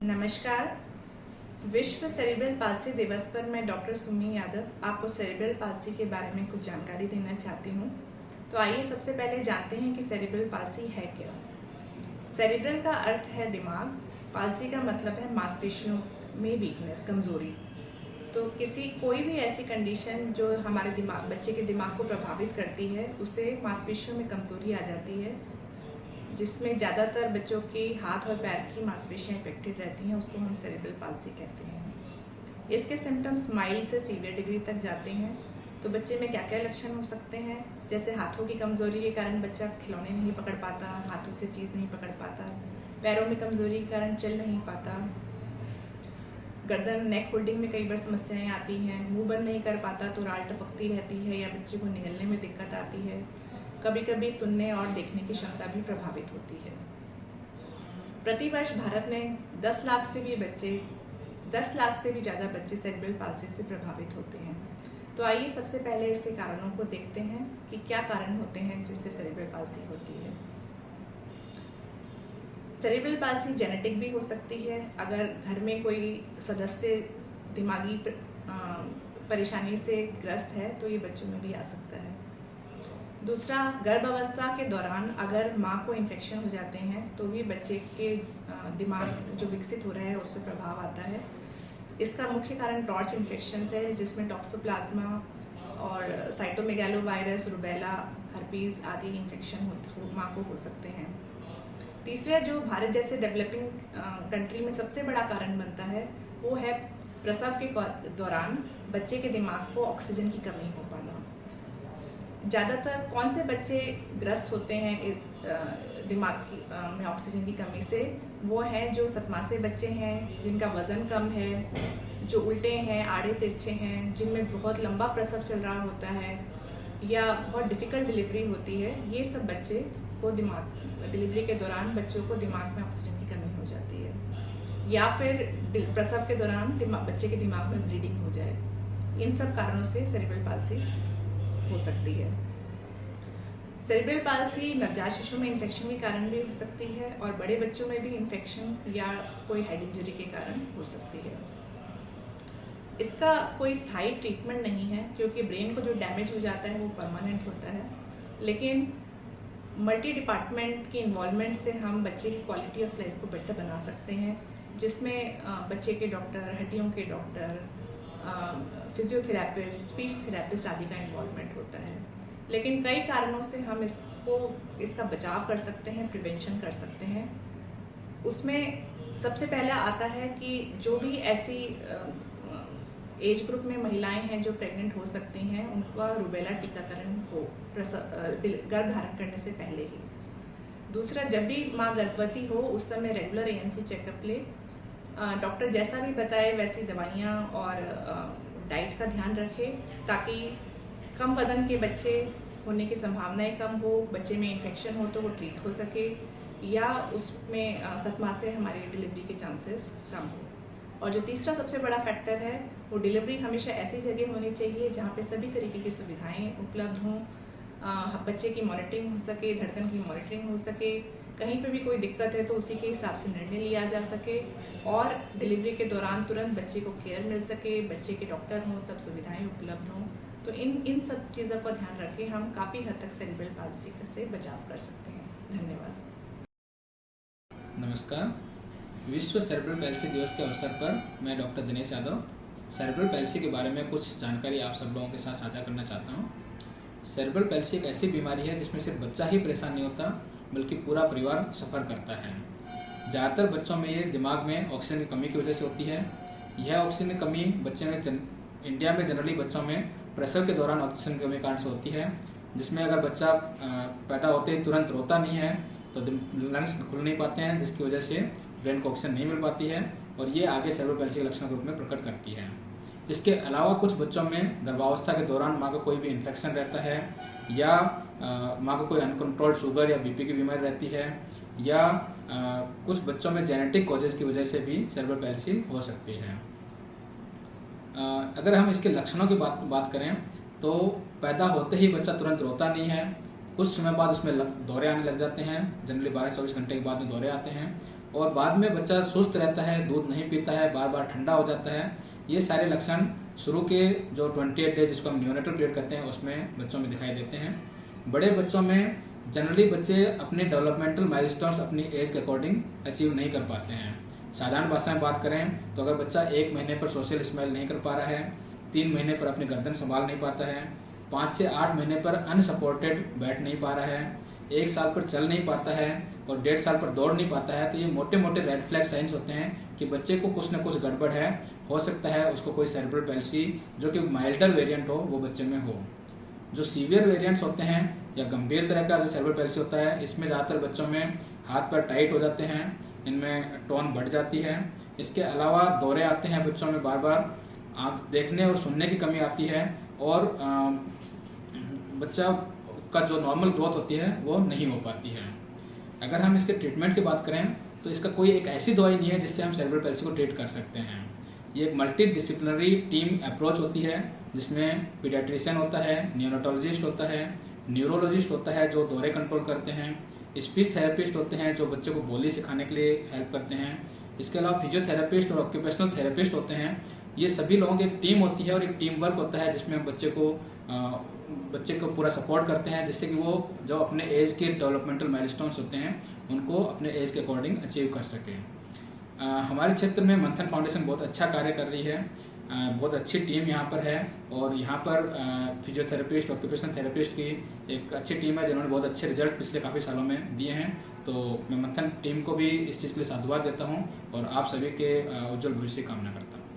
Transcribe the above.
नमस्कार। विश्व cerebral palsy दिवस पर मैं डॉक्टर सुमी यादव आपको सेरेब्रल पाल्सी के बारे में कुछ जानकारी देना चाहती हूँ। तो आइए सबसे पहले जानते हैं कि सेरेब्रल पाल्सी है क्या। सेरेब्रल का अर्थ है दिमाग, पाल्सी का मतलब है मांसपेशियों में वीकनेस, कमज़ोरी। तो कोई भी ऐसी कंडीशन जो हमारे बच्चे के दिमाग को प्रभावित करती है, उससे मांसपेशियों में कमज़ोरी आ जाती है, जिसमें ज़्यादातर बच्चों के हाथ और पैर की मांसपेशियाँ इफेक्टेड रहती हैं, उसको हम सेरेब्रल पाल्सी कहते हैं। इसके सिम्टम्स माइल्ड से सीवियर डिग्री तक जाते हैं। तो बच्चे में क्या क्या लक्षण हो सकते हैं, जैसे हाथों की कमज़ोरी के कारण बच्चा खिलौने नहीं पकड़ पाता, हाथों से चीज़ नहीं पकड़ पाता, पैरों में कमज़ोरी के कारण चल नहीं पाता, गर्दन नेक होल्डिंग में कई बार समस्याएं आती हैं, मुंह बंद नहीं कर पाता तो राल टपकती रहती है या बच्चे को निगलने में दिक्कत आती है, कभी कभी सुनने और देखने की क्षमता भी प्रभावित होती है। प्रतिवर्ष भारत में 10 लाख से भी ज़्यादा बच्चे सेरेब्रल पाल्सी से प्रभावित होते हैं। तो आइए सबसे पहले इसके कारणों को देखते हैं कि क्या कारण होते हैं जिससे सेरेब्रल पाल्सी होती है। सेरेब्रल पाल्सी जेनेटिक भी हो सकती है। अगर घर में कोई सदस्य दिमागी परेशानी से ग्रस्त है तो ये बच्चों में भी आ सकता है। दूसरा, गर्भावस्था के दौरान अगर माँ को इन्फेक्शन हो जाते हैं तो भी बच्चे के दिमाग जो विकसित हो रहा है उस पर प्रभाव आता है। इसका मुख्य कारण टॉर्च इन्फेक्शन है, जिसमें टॉक्सोप्लाज्मा और साइटोमेगालोवायरस, रुबेला, हर्पीज आदि इन्फेक्शन माँ को हो सकते हैं। तीसरा, जो भारत जैसे डेवलपिंग कंट्री में सबसे बड़ा कारण बनता है, वो है प्रसव के दौरान बच्चे के दिमाग को ऑक्सीजन की कमी हो पाना। ज़्यादातर कौन से बच्चे ग्रस्त होते हैं दिमाग में ऑक्सीजन की कमी से? वो हैं जो सतमासे बच्चे हैं, जिनका वज़न कम है, जो उल्टे हैं, आड़े तिरछे हैं, जिनमें बहुत लंबा प्रसव चल रहा होता है या बहुत डिफ़िकल्ट डिलीवरी होती है। ये सब बच्चे को डिलीवरी के दौरान बच्चों को दिमाग में ऑक्सीजन की कमी हो जाती है, या फिर प्रसव के दौरान बच्चे के दिमाग में ब्लीडिंग हो जाए। इन सब कारणों से सेरेब्रल पाल्सी हो सकती है। सेरेब्रल पाल्सी नवजात शिशु में इन्फेक्शन के कारण भी हो सकती है और बड़े बच्चों में भी इन्फेक्शन या कोई हेड इंजरी के कारण हो सकती है। इसका कोई स्थायी ट्रीटमेंट नहीं है, क्योंकि ब्रेन को जो डैमेज हो जाता है वो परमानेंट होता है। लेकिन मल्टी डिपार्टमेंट की इन्वॉल्वमेंट से हम बच्चे की क्वालिटी ऑफ लाइफ को बेटर बना सकते हैं, जिसमें बच्चे के डॉक्टर, हड्डियों के डॉक्टर, फिजियोथेरापिस्ट, स्पीच थेरापिस्ट आदि का इन्वॉल्वमेंट होता है। लेकिन कई कारणों से हम इसका बचाव कर सकते हैं, प्रिवेंशन कर सकते हैं। उसमें सबसे पहला आता है कि जो भी ऐसी एज ग्रुप में महिलाएं हैं जो प्रेग्नेंट हो सकती हैं, उनका रूबेला टीकाकरण हो गर्भ धारण करने से पहले ही। दूसरा, जब भी माँ गर्भवती हो उस समय रेगुलर ANC चेकअप ले, डॉक्टर जैसा भी बताए वैसी दवाइयाँ और डाइट का ध्यान रखें, ताकि कम वज़न के बच्चे होने की संभावनाएं कम हो, बच्चे में इन्फेक्शन हो तो वो ट्रीट हो सके, या उसमें सतमा से हमारी डिलीवरी के चांसेस कम हो। और जो तीसरा सबसे बड़ा फैक्टर है, वो डिलीवरी हमेशा ऐसी जगह होनी चाहिए जहाँ पे सभी तरीके की सुविधाएं उपलब्ध हों, बच्चे की मॉनिटरिंग हो सके, धड़कन की मॉनिटरिंग हो सके, कहीं पे भी कोई दिक्कत है तो उसी के हिसाब से निर्णय लिया जा सके, और डिलीवरी के दौरान तुरंत बच्चे को केयर मिल सके, बच्चे के डॉक्टर हों, सब सुविधाएं उपलब्ध हों। तो इन सब चीज़ों का ध्यान रख के हम काफ़ी हद तक सेरेब्रल पाल्सी से बचाव कर सकते हैं। धन्यवाद। नमस्कार। विश्व सेरेब्रल पैल्सी दिवस के अवसर पर मैं doctor Dinesh Yadav cerebral palsy के बारे में कुछ जानकारी आप सब लोगों के साथ साझा करना चाहता हूँ। सेरेब्रल पैल्सी एक ऐसी बीमारी है जिसमें सिर्फ बच्चा ही परेशान नहीं होता, बल्कि पूरा परिवार सफ़र करता है। ज़्यादातर बच्चों में ये दिमाग में ऑक्सीजन की कमी की वजह से होती है। यह ऑक्सीजन की कमी बच्चे में इंडिया में जनरली बच्चों में प्रसव के दौरान ऑक्सीजन की कमी कारण से होती है, जिसमें अगर बच्चा पैदा होते ही तुरंत रोता नहीं है तो लंग्स खुल नहीं पाते हैं, जिसकी वजह से ब्रेन को ऑक्सीजन नहीं मिल पाती है, और ये आगे सेरेब्रल पैल्सी के लक्षण के रूप में प्रकट करती है। इसके अलावा कुछ बच्चों में गर्भावस्था के दौरान माँ को कोई भी इन्फेक्शन रहता है, या माँ को कोई अनकंट्रोल्ड शुगर या BP की बीमारी रहती है, या कुछ बच्चों में जेनेटिक कॉजेज़ की वजह से भी सेरेब्रल पैल्सी हो सकती है। अगर हम इसके लक्षणों की बात करें तो पैदा होते ही बच्चा तुरंत रोता नहीं है, कुछ समय बाद उसमें दौरे आने लग जाते हैं, जनरली 12 से 24 घंटे के बाद में दौरे आते हैं, और बाद में बच्चा सुस्त रहता है, दूध नहीं पीता है, बार बार ठंडा हो जाता है। ये सारे लक्षण शुरू के जो 28 डेज जिसको हम न्यूनेटल पीरियड कहते हैं उसमें बच्चों में दिखाई देते हैं। बड़े बच्चों में जनरली बच्चे अपने डेवलपमेंटल माइलस्टोन्स अपनी एज के अकॉर्डिंग अचीव नहीं कर पाते हैं। साधारण भाषा में बात करें तो अगर बच्चा 1 महीने पर सोशल स्माइल नहीं कर पा रहा है, 3 महीने पर अपनी गर्दन संभाल नहीं पाता है, 5 से 8 महीने पर अनसपोर्टेड बैठ नहीं पा रहा है, 1 साल पर चल नहीं पाता है और 1.5 साल पर दौड़ नहीं पाता है, तो ये मोटे मोटे रेड फ्लैग साइंस होते हैं कि बच्चे को कुछ ना कुछ गड़बड़ है। हो सकता है उसको कोई सेरेब्रल पैल्सी जो कि माइल्डर वेरिएंट हो वो बच्चे में हो। जो सीवियर वेरिएंट्स होते हैं या गंभीर तरह का जो सेरेब्रल पैल्सी होता है, इसमें ज़्यादातर बच्चों में हाथ पैर टाइट हो जाते हैं, इनमें टोन बढ़ जाती है। इसके अलावा दौरे आते हैं बच्चों में, बार बार आँख देखने और सुनने की कमी आती है और बच्चा का जो नॉर्मल ग्रोथ होती है वो नहीं हो पाती है। अगर हम इसके ट्रीटमेंट की बात करें तो इसका कोई एक ऐसी दवाई नहीं है जिससे हम सेरेब्रल पैल्सी को ट्रीट कर सकते हैं। ये एक मल्टी डिसिप्लिनरी टीम अप्रोच होती है जिसमें पीडियाट्रिशियन होता है, नियोनेटोलॉजिस्ट होता है, न्यूरोलॉजिस्ट होता है जो दौरे कंट्रोल करते हैं, स्पीच थेरेपिस्ट होते हैं जो बच्चे को बोली सिखाने के लिए हेल्प करते हैं, इसके अलावा फिजियोथेरेपिस्ट और ऑक्यूपेशनल थेरेपिस्ट होते हैं। ये सभी लोगों की एक टीम होती है और एक टीम वर्क होता है जिसमें बच्चे को पूरा सपोर्ट करते हैं जिससे कि वो जो अपने एज के डेवलपमेंटल माइलस्टोन्स होते हैं उनको अपने एज के अकॉर्डिंग अचीव कर सकें। हमारे क्षेत्र में मंथन फाउंडेशन बहुत अच्छा कार्य कर रही है, बहुत अच्छी टीम यहाँ पर है और यहाँ पर फिजियोथेरेपिस्ट, ऑक्यूपेशनल थेरेपिस्ट की एक अच्छी टीम है जिन्होंने बहुत अच्छे रिजल्ट पिछले काफ़ी सालों में दिए हैं। तो मैं मंथन टीम को भी इस चीज़ के लिए साधुवाद देता हूँ और आप सभी के उज्जवल भविष्य की कामना करता हूँ।